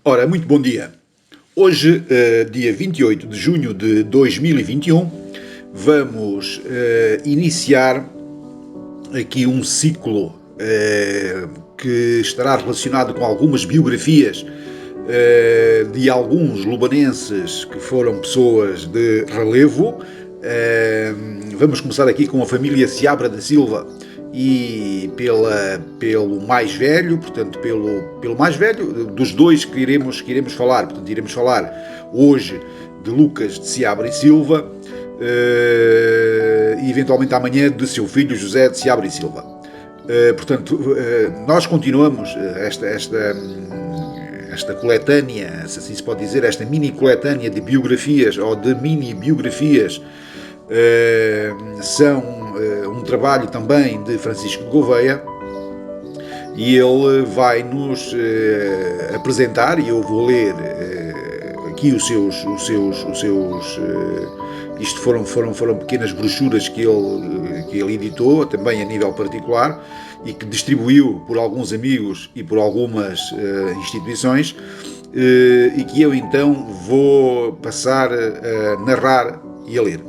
Ora, muito bom dia. Hoje, dia 28 de junho de 2021, vamos iniciar aqui um ciclo que estará relacionado com algumas biografias de alguns lubanenses que foram pessoas de relevo. Vamos começar aqui com a família Seabra da Silva e pelo mais velho, portanto, pelo mais velho dos dois que iremos falar. Portanto, iremos falar hoje de Lucas de Seabra e Silva e eventualmente amanhã de seu filho José de Seabra e Silva. Portanto, nós continuamos esta coletânea, se assim se pode dizer, esta mini coletânea de biografias ou de mini biografias. São um trabalho também de Francisco de Gouveia e ele vai nos apresentar, e eu vou ler aqui os seus isto foram pequenas brochuras que ele editou, também a nível particular, e que distribuiu por alguns amigos e por algumas instituições, e que eu então vou passar a narrar e a ler.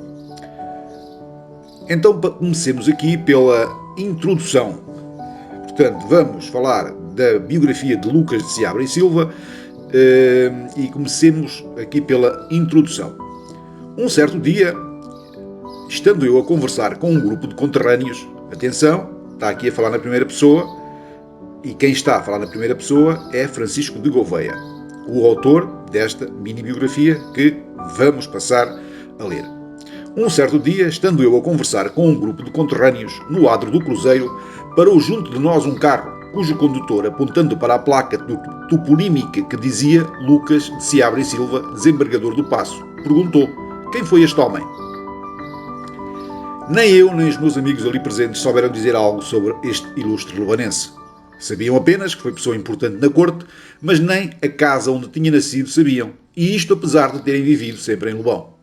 Então comecemos aqui pela introdução. Portanto, vamos falar da biografia de Lucas de Seabra e Silva e comecemos aqui pela introdução. Um certo dia, estando eu a conversar com um grupo de conterrâneos, atenção, está aqui a falar na primeira pessoa, e quem está a falar na primeira pessoa é Francisco de Gouveia, o autor desta mini-biografia que vamos passar a ler. Um certo dia, estando eu a conversar com um grupo de conterrâneos no adro do cruzeiro, parou junto de nós um carro, cujo condutor, apontando para a placa toponímica que dizia Lucas de Seabra e Silva, desembargador do Paço, perguntou: quem foi este homem? Nem eu, nem os meus amigos ali presentes souberam dizer algo sobre este ilustre lubanense. Sabiam apenas que foi pessoa importante na corte, mas nem a casa onde tinha nascido sabiam, e isto apesar de terem vivido sempre em Lobão.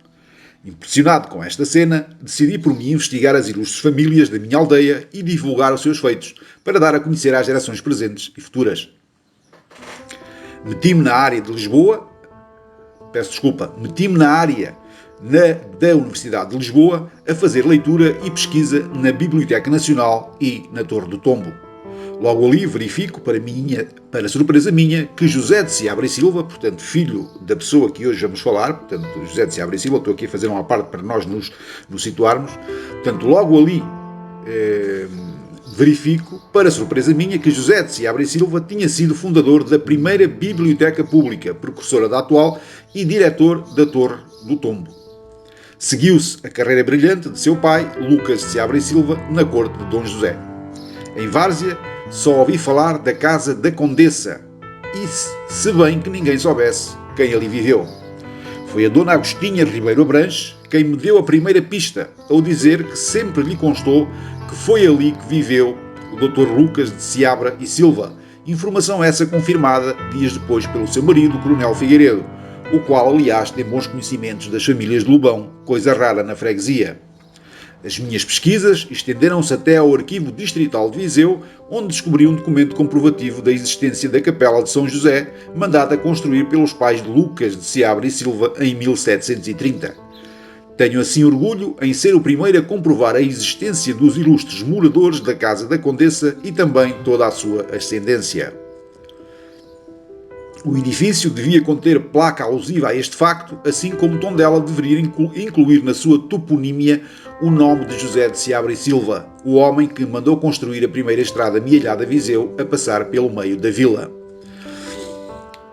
Impressionado com esta cena, decidi por mim investigar as ilustres famílias da minha aldeia e divulgar os seus feitos, para dar a conhecer às gerações presentes e futuras. Meti-me na área da Universidade de Lisboa a fazer leitura e pesquisa na Biblioteca Nacional e na Torre do Tombo. Logo ali verifico, para surpresa minha, que José de Seabra e Silva, portanto filho da pessoa que hoje vamos falar, portanto José de Seabra e Silva, estou aqui a fazer uma parte para nós nos situarmos, portanto logo ali verifico, para surpresa minha, que José de Seabra e Silva tinha sido fundador da primeira biblioteca pública, precursora da atual, e diretor da Torre do Tombo. Seguiu-se a carreira brilhante de seu pai, Lucas de Seabra e Silva, na corte de Dom José. Em Várzea, só ouvi falar da casa da Condessa, e se bem que ninguém soubesse quem ali viveu. Foi a Dona Agostinha Ribeiro Abranches quem me deu a primeira pista, ao dizer que sempre lhe constou que foi ali que viveu o Dr. Lucas de Seabra e Silva, informação essa confirmada dias depois pelo seu marido, Coronel Figueiredo, o qual, aliás, tem bons conhecimentos das famílias de Lobão, coisa rara na freguesia. As minhas pesquisas estenderam-se até ao Arquivo Distrital de Viseu, onde descobri um documento comprovativo da existência da Capela de São José, mandada construir pelos pais de Lucas de Seabra e Silva em 1730. Tenho assim orgulho em ser o primeiro a comprovar a existência dos ilustres moradores da Casa da Condessa e também toda a sua ascendência. O edifício devia conter placa alusiva a este facto, assim como Tondela deveria incluir na sua toponímia o nome de José de Seabra e Silva, o homem que mandou construir a primeira estrada amealhada a Viseu a passar pelo meio da vila.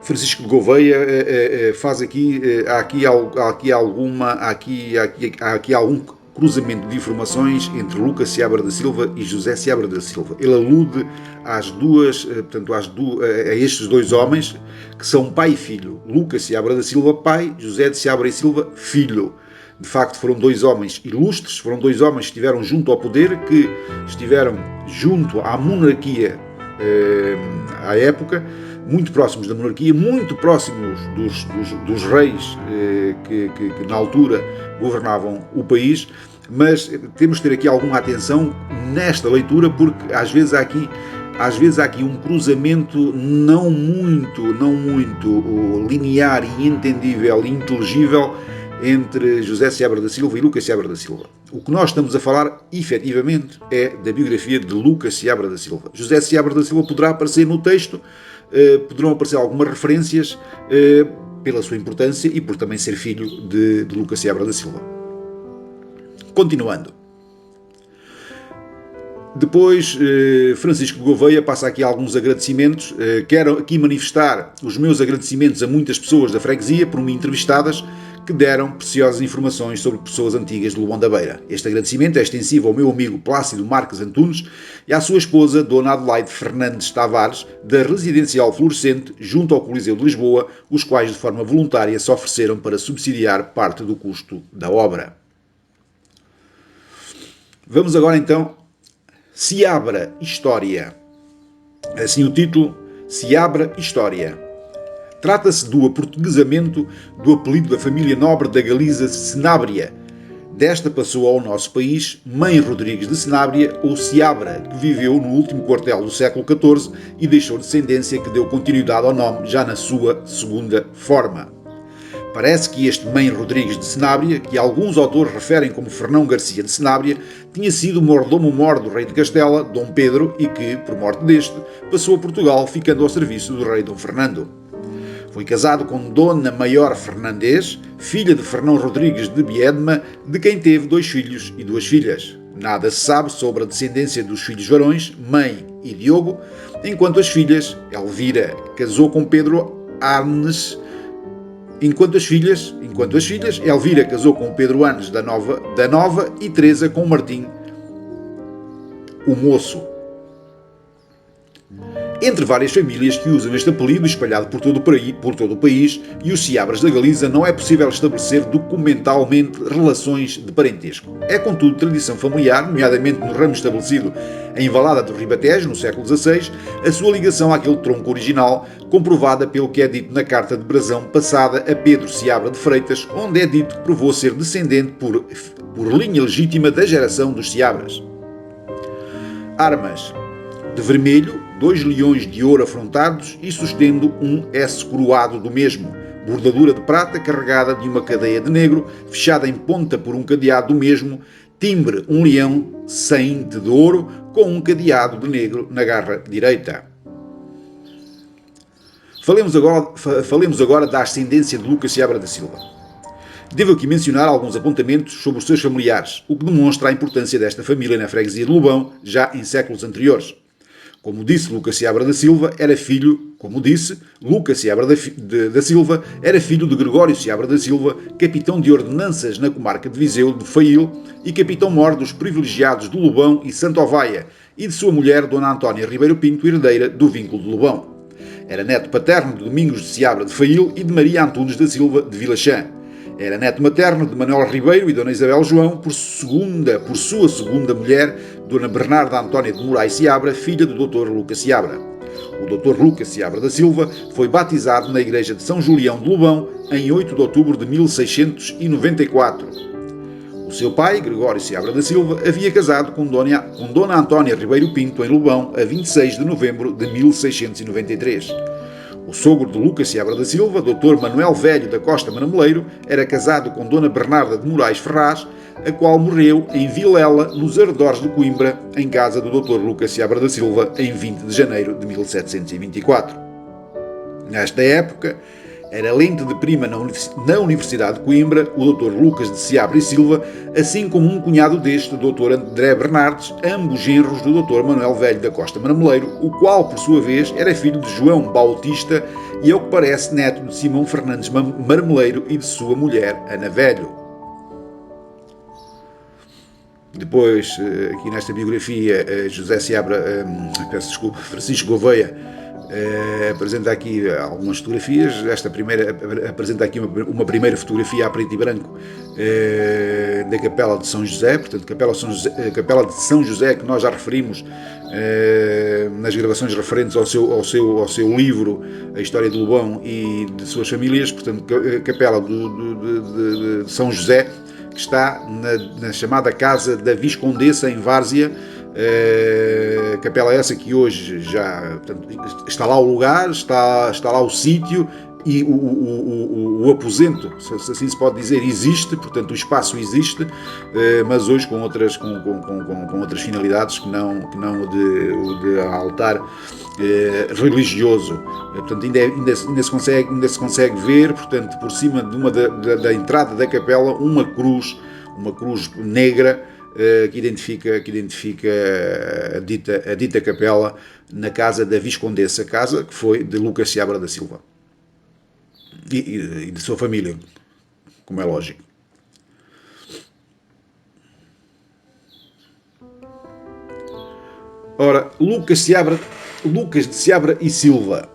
Francisco de Gouveia faz aqui, há aqui algum cruzamento de informações entre Lucas Seabra da Silva e José Seabra da Silva. Ele alude a estes dois homens, que são pai e filho. Lucas Seabra da Silva, pai, José de Seabra e Silva, filho. De facto, foram dois homens ilustres, foram dois homens que estiveram junto ao poder, que estiveram junto à monarquia à época, muito próximos da monarquia, muito próximos dos reis que na altura governavam o país, mas temos de ter aqui alguma atenção nesta leitura, porque às vezes há aqui às vezes há aqui um cruzamento não muito linear e entendível e inteligível entre José Seabra da Silva e Lucas Seabra da Silva. O que nós estamos a falar, efetivamente, é da biografia de Lucas Seabra da Silva. José Seabra da Silva poderá aparecer no texto, poderão aparecer algumas referências pela sua importância e por também ser filho de Lucas Seabra da Silva. Continuando. Depois, Francisco de Gouveia passa aqui alguns agradecimentos. Quero aqui manifestar os meus agradecimentos a muitas pessoas da freguesia por me entrevistadas que deram preciosas informações sobre pessoas antigas de Lobão da Beira. Este agradecimento é extensivo ao meu amigo Plácido Marques Antunes e à sua esposa, Dona Adelaide Fernandes Tavares, da Residencial Florescente, junto ao Coliseu de Lisboa, os quais de forma voluntária se ofereceram para subsidiar parte do custo da obra. Vamos agora então... Seabra História. Assim o título, Seabra História. Trata-se do aportuguesamento do apelido da família nobre da Galiza Senábria. Desta passou ao nosso país Mãe Rodrigues de Senábria, ou Seabra, que viveu no último quartel do século XIV e deixou descendência que deu continuidade ao nome já na sua segunda forma. Parece que este Mãe Rodrigues de Senábria, que alguns autores referem como Fernão Garcia de Senábria, tinha sido mordomo-mor do rei de Castela, Dom Pedro, e que, por morte deste, passou a Portugal, ficando ao serviço do rei Dom Fernando. Foi casado com Dona Maior Fernandes, filha de Fernão Rodrigues de Biedma, de quem teve 2 filhos e 2 filhas. Nada se sabe sobre a descendência dos filhos varões, Mãe e Diogo, enquanto as filhas, Elvira, casou com Pedro Arnes. Enquanto as filhas, Elvira casou com Pedro Anes da Nova e Teresa com Martim, o Moço. Entre várias famílias que usam este apelido espalhado por todo o país e os Seabras da Galiza, não é possível estabelecer documentalmente relações de parentesco. É, contudo, tradição familiar, nomeadamente no ramo estabelecido em Valada do Ribatejo, no século XVI, a sua ligação àquele tronco original, comprovada pelo que é dito na Carta de Brasão passada a Pedro Seabra de Freitas, onde é dito que provou ser descendente por linha legítima da geração dos Seabras. Armas. De vermelho, 2 leões de ouro afrontados e sustendo um S coroado do mesmo, bordadura de prata carregada de uma cadeia de negro, fechada em ponta por um cadeado do mesmo, timbre um leão saínte de ouro com um cadeado de negro na garra direita. Falemos agora da ascendência de Lucas Seabra da Silva. Devo aqui mencionar alguns apontamentos sobre os seus familiares, o que demonstra a importância desta família na freguesia de Lobão, já em séculos anteriores. Como disse Lucas Seabra da Silva, Lucas Seabra da Silva era filho de Gregório Seabra da Silva, capitão de ordenanças na comarca de Viseu de Fail e capitão-mor dos privilegiados de Lobão e Santo Ovaia, e de sua mulher, Dona Antónia Ribeiro Pinto, herdeira do vínculo de Lobão. Era neto paterno de Domingos de Seabra de Fail e de Maria Antunes da Silva de Vilachã. Era neto materno de Manuel Ribeiro e Dona Isabel João por sua segunda mulher, Dona Bernarda Antónia de Moraes Seabra, filha do Dr. Lucas Seabra. O Dr. Lucas Seabra da Silva foi batizado na igreja de São Julião de Lobão em 8 de outubro de 1694. O seu pai, Gregório Seabra da Silva, havia casado com Dona Antónia Ribeiro Pinto em Lobão a 26 de novembro de 1693. O sogro de Lucas Seabra da Silva, Dr. Manuel Velho da Costa Marmeleiro, era casado com Dona Bernarda de Moraes Ferraz, a qual morreu em Vilela, nos arredores de Coimbra, em casa do Dr. Lucas Seabra da Silva, em 20 de janeiro de 1724. Nesta época, era lente de prima na Universidade de Coimbra o Dr. Lucas de Seabra e Silva, assim como um cunhado deste, o Dr. André Bernardes, ambos genros do Dr. Manuel Velho da Costa Marmeleiro, o qual, por sua vez, era filho de João Bautista e, ao que parece, neto de Simão Fernandes Marmeleiro e de sua mulher, Ana Velho. Depois, aqui nesta biografia, Francisco Gouveia apresenta aqui algumas fotografias. Esta primeira apresenta aqui uma primeira fotografia a preto e branco da Capela de São José, portanto, Capela de São José, que nós já referimos nas gravações referentes ao seu livro A História de Lobão e de suas famílias, portanto, Capela de São José, que está na chamada Casa da Viscondessa, em Várzea, Capela essa que hoje já, portanto, está lá o lugar, está lá o sítio, e o aposento, se assim se pode dizer, existe, portanto o espaço existe, mas hoje com outras finalidades que não o de altar religioso. Portanto, ainda se consegue ver, portanto, por cima de da entrada da capela, uma cruz negra, que identifica a dita capela na casa da Viscondessa, casa que foi de Lucas Seabra da Silva e de sua família, como é lógico. Ora, Lucas de Seabra e Silva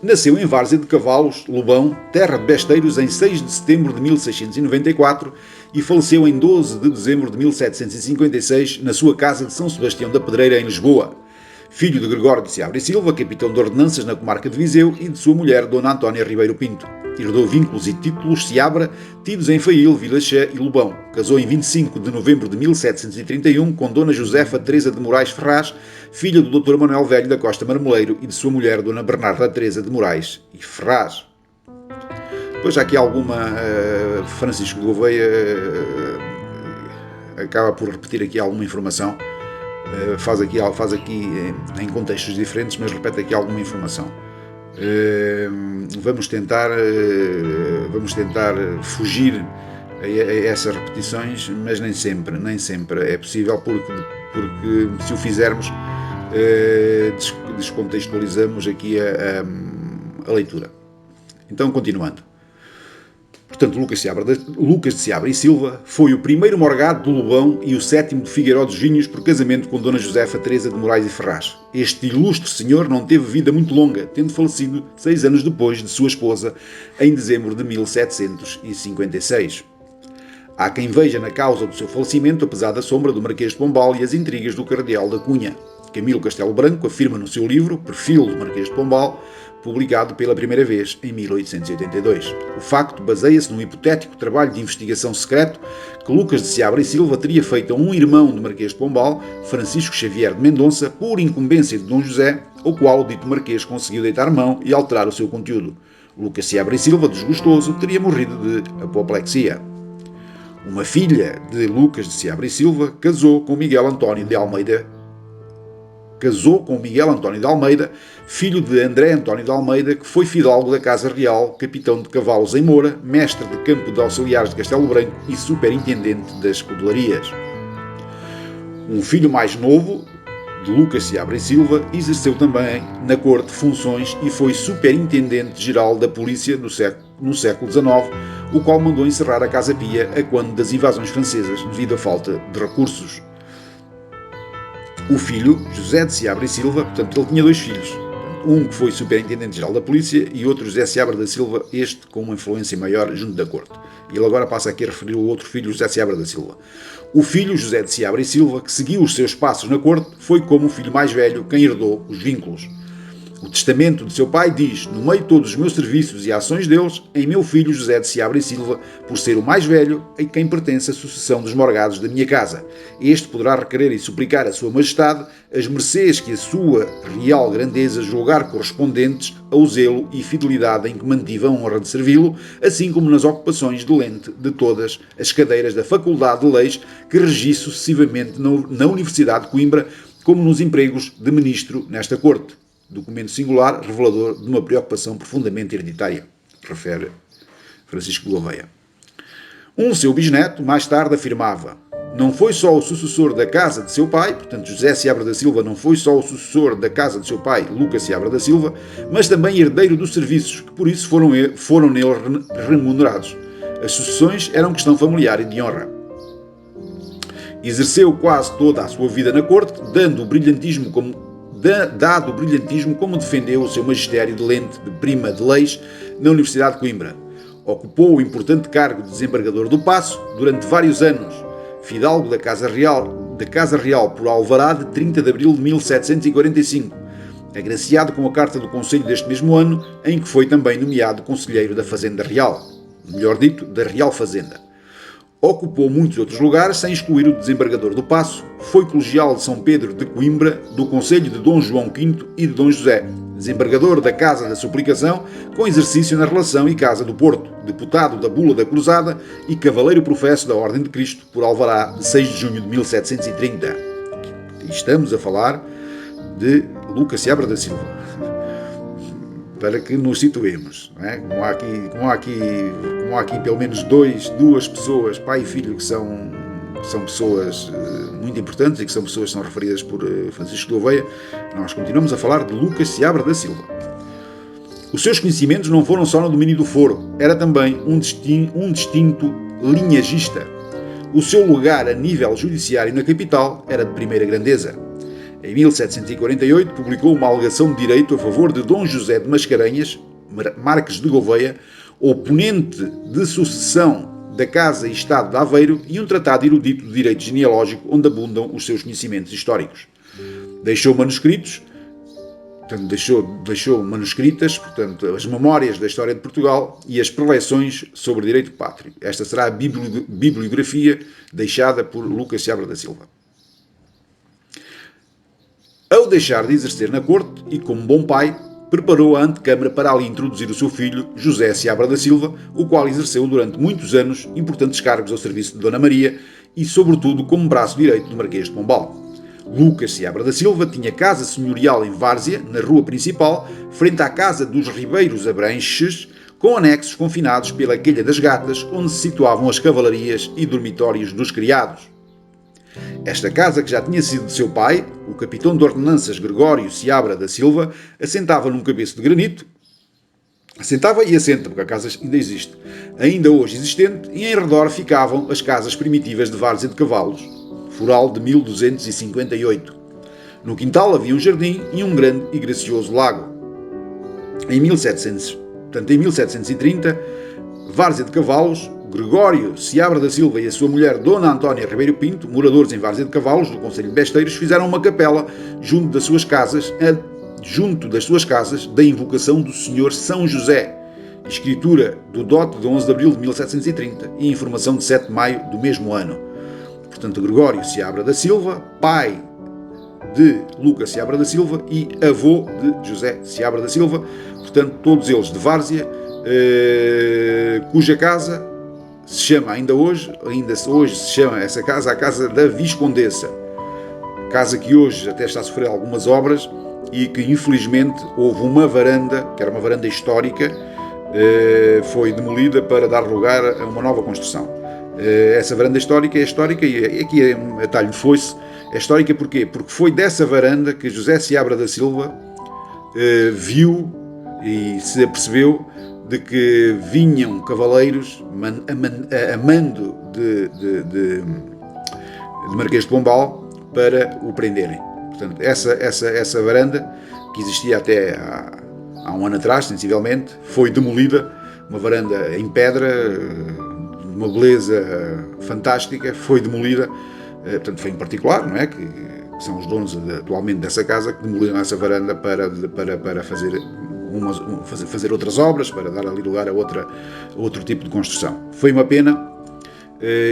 nasceu em Várzea de Cavalos, Lobão, terra de besteiros, em 6 de setembro de 1694 e faleceu em 12 de dezembro de 1756 na sua casa de São Sebastião da Pedreira, em Lisboa. Filho de Gregório de Seabra e Silva, capitão de ordenanças na comarca de Viseu, e de sua mulher, Dona Antónia Ribeiro Pinto. Herdou vínculos e títulos Seabra, tidos em Fail, Vilaxé e Lobão. Casou em 25 de novembro de 1731 com Dona Josefa Teresa de Moraes Ferraz, filha do Dr. Manuel Velho da Costa Marmoleiro, e de sua mulher, Dona Bernarda Teresa de Moraes e Ferraz. Depois há aqui alguma... Francisco de Gouveia acaba por repetir aqui alguma informação. Faz aqui em contextos diferentes, mas repete aqui alguma informação. Vamos tentar fugir a essas repetições, mas nem sempre é possível, porque se o fizermos, descontextualizamos aqui a leitura. Então, continuando. Portanto, Lucas de Seabra e Silva foi o primeiro morgado do Lobão e o 7º de Figueiró dos Vinhos por casamento com Dona Josefa Teresa de Moraes e Ferraz. Este ilustre senhor não teve vida muito longa, tendo falecido 6 anos depois de sua esposa, em dezembro de 1756. Há quem veja na causa do seu falecimento a pesada sombra do Marquês de Pombal e as intrigas do Cardeal da Cunha. Camilo Castelo Branco afirma no seu livro Perfil do Marquês de Pombal, publicado pela primeira vez em 1882. O facto baseia-se num hipotético trabalho de investigação secreto que Lucas de Seabra e Silva teria feito a um irmão do Marquês de Pombal, Francisco Xavier de Mendonça, por incumbência de Dom José, ao qual o dito Marquês conseguiu deitar mão e alterar o seu conteúdo. Lucas Seabra e Silva, desgostoso, teria morrido de apoplexia. Uma filha de Lucas de Seabra e Silva casou com Miguel António de Almeida, filho de André António de Almeida, que foi fidalgo da Casa Real, capitão de cavalos em Moura, mestre de campo de auxiliares de Castelo Branco e superintendente das escudolarias. Um filho mais novo, de Lucas Seabra e Silva, exerceu também na corte funções e foi superintendente-geral da polícia no século XIX, o qual mandou encerrar a Casa Pia a quando das invasões francesas devido à falta de recursos. O filho, José de Seabra e Silva, portanto, ele tinha 2 filhos. Um que foi superintendente-geral da polícia e outro, José Seabra da Silva, este com uma influência maior junto da corte. E ele agora passa aqui a referir o outro filho, José Seabra da Silva. O filho, José de Seabra e Silva, que seguiu os seus passos na corte, foi como o filho mais velho quem herdou os vínculos. O testamento de seu pai diz, no meio de todos os meus serviços e ações deles, em meu filho José de Seabra e Silva, por ser o mais velho, a quem pertence a sucessão dos morgados da minha casa. Este poderá requerer e suplicar a sua majestade as mercês que a sua real grandeza julgar correspondentes ao zelo e fidelidade em que mantive a honra de servi-lo, assim como nas ocupações de lente de todas as cadeiras da Faculdade de Leis que regi sucessivamente na Universidade de Coimbra, como nos empregos de ministro nesta corte. Documento singular, revelador de uma preocupação profundamente hereditária, refere Francisco Gouveia. Um seu bisneto, mais tarde, afirmava: não foi só o sucessor da casa de seu pai, portanto José Seabra da Silva não foi só o sucessor da casa de seu pai, Lucas Seabra da Silva, mas também herdeiro dos serviços, que por isso foram nele remunerados. As sucessões eram questão familiar e de honra. Exerceu quase toda a sua vida na corte, dado o brilhantismo como defendeu o seu magistério de lente de prima de leis na Universidade de Coimbra. Ocupou o importante cargo de desembargador do Paço durante vários anos, fidalgo da Casa Real por alvará de 30 de abril de 1745, agraciado com a carta do Conselho deste mesmo ano, em que foi também nomeado conselheiro da Fazenda Real, melhor dito, da Real Fazenda. Ocupou muitos outros lugares, sem excluir o desembargador do Paço. Foi colegial de São Pedro de Coimbra, do Conselho de Dom João V e de Dom José, desembargador da Casa da Suplicação, com exercício na Relação e Casa do Porto, deputado da Bula da Cruzada e cavaleiro professo da Ordem de Cristo, por alvará de 6 de junho de 1730. E estamos a falar de Lucas Seabra da Silva, para que nos situemos, não é? Como há aqui pelo menos duas pessoas, pai e filho, que são pessoas muito importantes e que são pessoas que são referidas por Francisco de Gouveia, nós continuamos a falar de Lucas Seabra da Silva. Os seus conhecimentos não foram só no domínio do foro, era também um distinto linhagista. O seu lugar a nível judiciário na capital era de primeira grandeza. Em 1748, publicou uma alegação de direito a favor de Dom José de Mascarenhas, Marques de Gouveia, oponente de sucessão da Casa e Estado de Aveiro, e um tratado erudito de direito genealógico onde abundam os seus conhecimentos históricos. Deixou manuscritos, portanto, deixou manuscritas, portanto, as memórias da história de Portugal e as preleções sobre direito pátrio. Esta será a bibliografia deixada por Lucas Seabra da Silva. Ao deixar de exercer na corte e como bom pai, preparou a antecâmara para ali introduzir o seu filho, José Seabra da Silva, o qual exerceu durante muitos anos importantes cargos ao serviço de Dona Maria e, sobretudo, como braço direito do Marquês de Pombal. Lucas Seabra da Silva tinha casa senhorial em Várzea, na rua principal, frente à casa dos Ribeiros Abranches, com anexos confinados pela Quilha das Gatas, onde se situavam as cavalarias e dormitórios dos criados. Esta casa, que já tinha sido de seu pai, o capitão de ordenanças Gregório Seabra da Silva, assentava num cabeço de granito, assentava e assenta, porque a casa ainda existe, ainda hoje existente, e em redor ficavam as casas primitivas de Várzea de Cavalos, foral de 1258. No quintal havia um jardim e um grande e gracioso lago. Em 1730, Várzea de Cavalos, Gregório Seabra da Silva e a sua mulher Dona Antónia Ribeiro Pinto, moradores em Várzea de Cavalos, do Conselho de Besteiros, fizeram uma capela junto das suas casas, da invocação do Senhor São José, escritura do dote de 11 de abril de 1730 e informação de 7 de maio do mesmo ano. Portanto, Gregório Seabra da Silva, pai de Lucas Seabra da Silva e avô de José Seabra da Silva, portanto, todos eles de Várzea, cuja casa se chama ainda hoje se chama essa casa a Casa da Viscondessa, casa que hoje até está a sofrer algumas obras e que infelizmente houve uma varanda, que era uma varanda histórica, foi demolida para dar lugar a uma nova construção. Essa varanda histórica é histórica e aqui é um atalho de foice. É histórica porquê? Porque foi dessa varanda que José Seabra da Silva viu e se apercebeu de que vinham cavaleiros a mando de Marquês de Pombal para o prenderem. Portanto, essa varanda, que existia até há um ano atrás, sensivelmente, foi demolida, uma varanda em pedra, de uma beleza fantástica, foi demolida, portanto, foi em particular, não é? Que são os donos atualmente dessa casa, que demoliram essa varanda para fazer outras obras, para dar ali lugar a outro tipo de construção. Foi uma pena,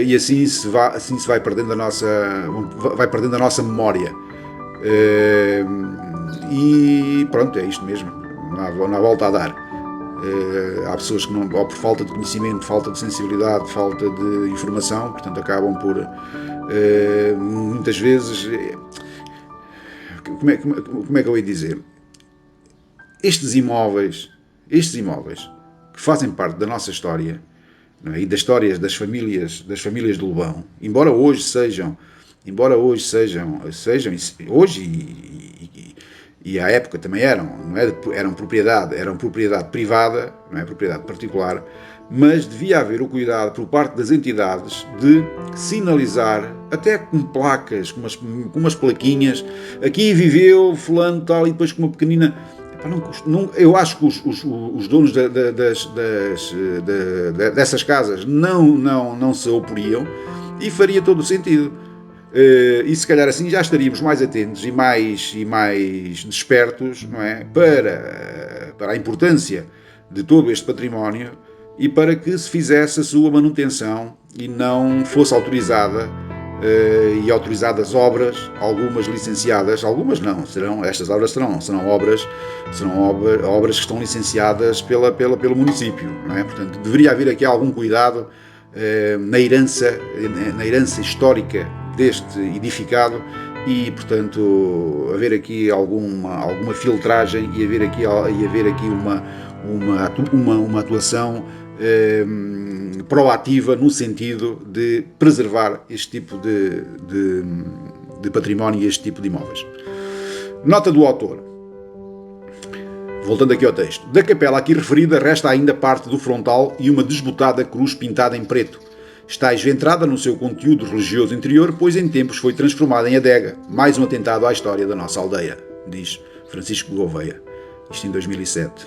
e assim se vai perdendo a nossa memória. E pronto, é isto mesmo, não há volta a dar. Há pessoas que não, ou por falta de conhecimento, falta de sensibilidade, falta de informação, portanto acabam por muitas vezes, como é que eu ia dizer, estes imóveis que fazem parte da nossa história, não é? E das histórias das famílias de Lobão, embora hoje sejam hoje e à época também eram propriedade privada, não é propriedade particular, mas devia haver o cuidado por parte das entidades de sinalizar, até com placas, com umas plaquinhas, aqui viveu fulano tal, e depois com uma pequenina. Eu acho que os donos dessas casas não se oporiam, e faria todo o sentido. E se calhar assim já estaríamos mais atentos e mais despertos, não é? para a importância de todo este património, e para que se fizesse a sua manutenção e não fosse autorizada e autorizadas obras, algumas licenciadas, algumas não, estas obras serão obras que estão licenciadas pelo município, não é? Portanto, deveria haver aqui algum cuidado na herança histórica deste edificado e, portanto, haver aqui alguma filtragem e haver aqui uma atuação proativa no sentido de preservar este tipo de património e este tipo de imóveis. Nota do autor. Voltando aqui ao texto. Da capela aqui referida resta ainda parte do frontal e uma desbotada cruz pintada em preto. Está esventrada no seu conteúdo religioso interior, pois em tempos foi transformada em adega, mais um atentado à história da nossa aldeia, diz Francisco de Gouveia. Isto em 2007.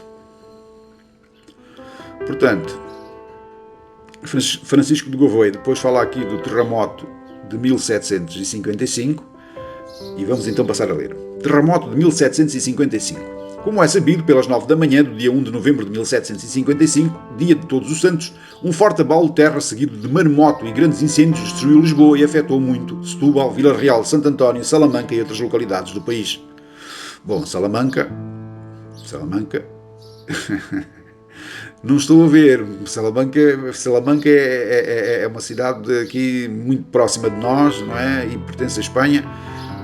Portanto, Francisco de Gouveia depois fala aqui do terremoto de 1755 e vamos então passar a ler. Terremoto de 1755. Como é sabido, pelas 9 da manhã do dia 1 de novembro de 1755, dia de Todos os Santos, um forte abalo de terra seguido de maremoto e grandes incêndios destruiu Lisboa e afetou muito Setúbal, Vila Real, Santo António, Salamanca e outras localidades do país. Bom, Salamanca... Não estou a ver. Salamanca é uma cidade aqui muito próxima de nós, não é? E pertence à Espanha.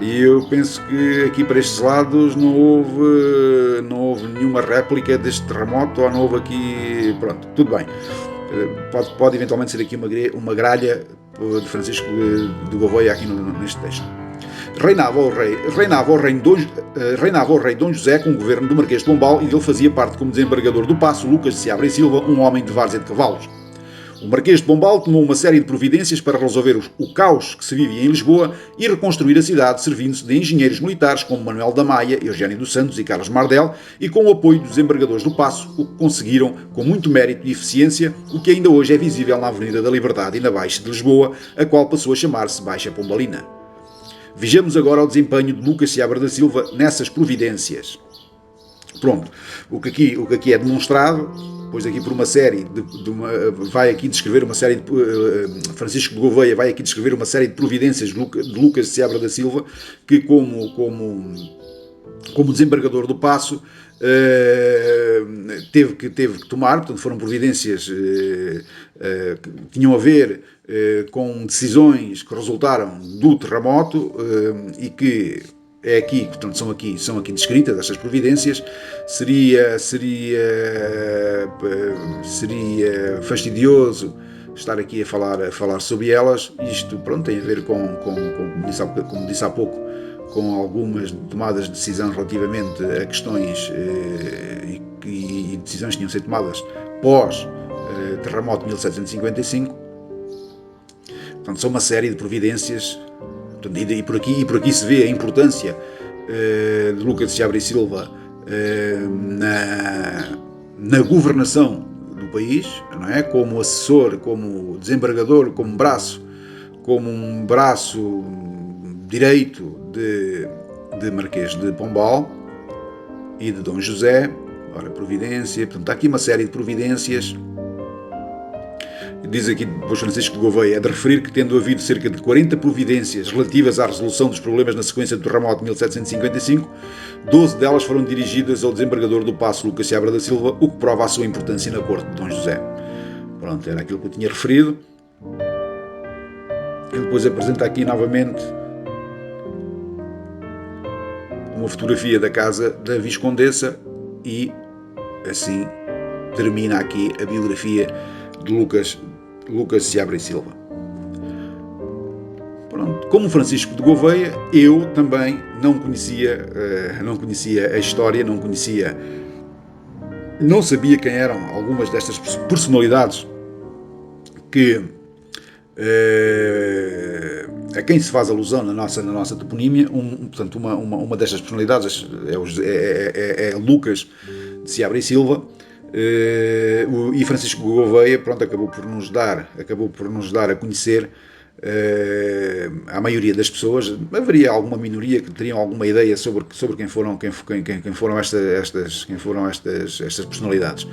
E eu penso que aqui para estes lados não houve nenhuma réplica deste terremoto, ou não houve aqui... Pronto, tudo bem. Pode eventualmente ser aqui uma gralha de Francisco de Gouveia aqui neste texto. Reinava o rei Dom José com o governo do Marquês de Pombal e ele fazia parte como desembargador do Paço Lucas de Seabra e Silva, um homem de várzea de cavalos. O Marquês de Pombal tomou uma série de providências para resolver o caos que se vivia em Lisboa e reconstruir a cidade, servindo-se de engenheiros militares como Manuel da Maia, Eugênio dos Santos e Carlos Mardel, e com o apoio dos desembargadores do Paço, o que conseguiram com muito mérito e eficiência, o que ainda hoje é visível na Avenida da Liberdade e na Baixa de Lisboa, a qual passou a chamar-se Baixa Pombalina. Vejamos agora o desempenho de Lucas Seabra da Silva nessas providências. Pronto, o que aqui é demonstrado, pois aqui por uma série vai aqui descrever uma série de Francisco de Gouveia vai aqui descrever uma série de providências de Lucas Seabra da Silva, que como desembargador do Paço teve que tomar. Portanto, foram providências que tinham a ver com decisões que resultaram do terremoto e que é aqui, portanto, são aqui descritas estas providências. Seria fastidioso estar aqui a falar sobre elas. Isto, pronto, tem a ver como disse há pouco, com algumas tomadas de decisão relativamente a questões e decisões que tinham sido tomadas pós terremoto de 1755. Portanto, são uma série de providências. E por aqui se vê a importância de Lucas Seabra e Silva na governação do país, não é? Como assessor, como desembargador, como um braço direito de Marquês de Pombal e de Dom José. Ora, providência, portanto, há aqui uma série de providências. Diz aqui depois Francisco de Gouveia, é de referir que, tendo havido cerca de 40 providências relativas à resolução dos problemas na sequência do terremoto de 1755, 12 delas foram dirigidas ao desembargador do Paço Lucas Seabra da Silva, o que prova a sua importância na corte de Dom José. Pronto, era aquilo que eu tinha referido. Ele depois apresenta aqui novamente uma fotografia da casa da Viscondessa e assim termina aqui a biografia de Lucas Seabra e Silva. Pronto. Como Francisco de Gouveia, eu também não conhecia a história, não sabia quem eram algumas destas personalidades que a quem se faz alusão na nossa toponímia. Portanto, uma destas personalidades é Lucas de Seabra e Silva. E Francisco Gouveia, pronto, acabou por nos dar a conhecer a maioria das pessoas, haveria alguma minoria que teriam alguma ideia sobre quem foram estas personalidades,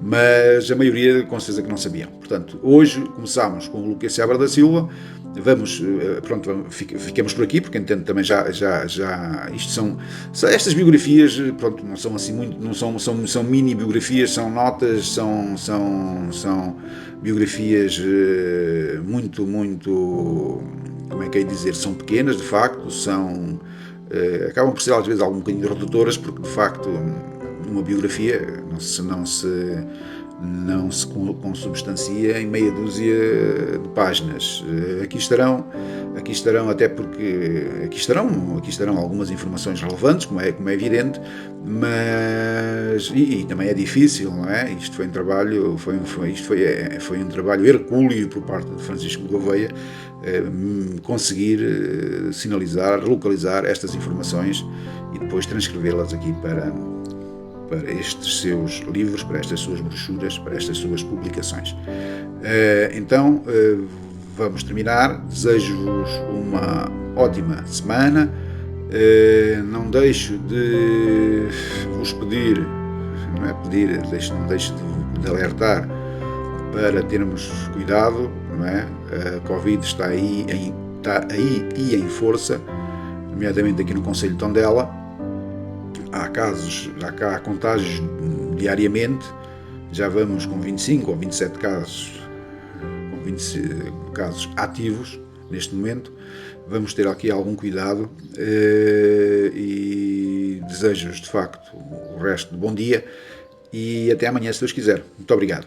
mas a maioria com certeza que não sabiam. Portanto, hoje começamos com o Lucas Seabra da Silva. Ficamos por aqui, porque entendo também isto são estas biografias, pronto, não são assim muito, não são mini biografias, são notas, são biografias muito, como é que é dizer, são pequenas, de facto, acabam por ser às vezes algum bocadinho redutoras, porque de facto uma biografia não se consubstancia em meia dúzia de páginas. Aqui estarão até porque aqui estarão algumas informações relevantes, como é evidente, mas e também é difícil, não é? Isto foi um trabalho, foi um trabalho hercúleo por parte de Francisco de Gouveia, conseguir sinalizar, localizar estas informações e depois transcrevê-las aqui para estes seus livros, para estas suas brochuras, para estas suas publicações. Então, vamos terminar. Desejo-vos uma ótima semana. Não deixo de vos pedir, não deixo de alertar para termos cuidado, não é? A Covid está aí e em força, nomeadamente aqui no concelho de Tondela. Há cá contágios diariamente, já vamos com 25 ou 27 casos, casos ativos neste momento. Vamos ter aqui algum cuidado e desejo-vos de facto o resto de bom dia e até amanhã, se Deus quiser. Muito obrigado.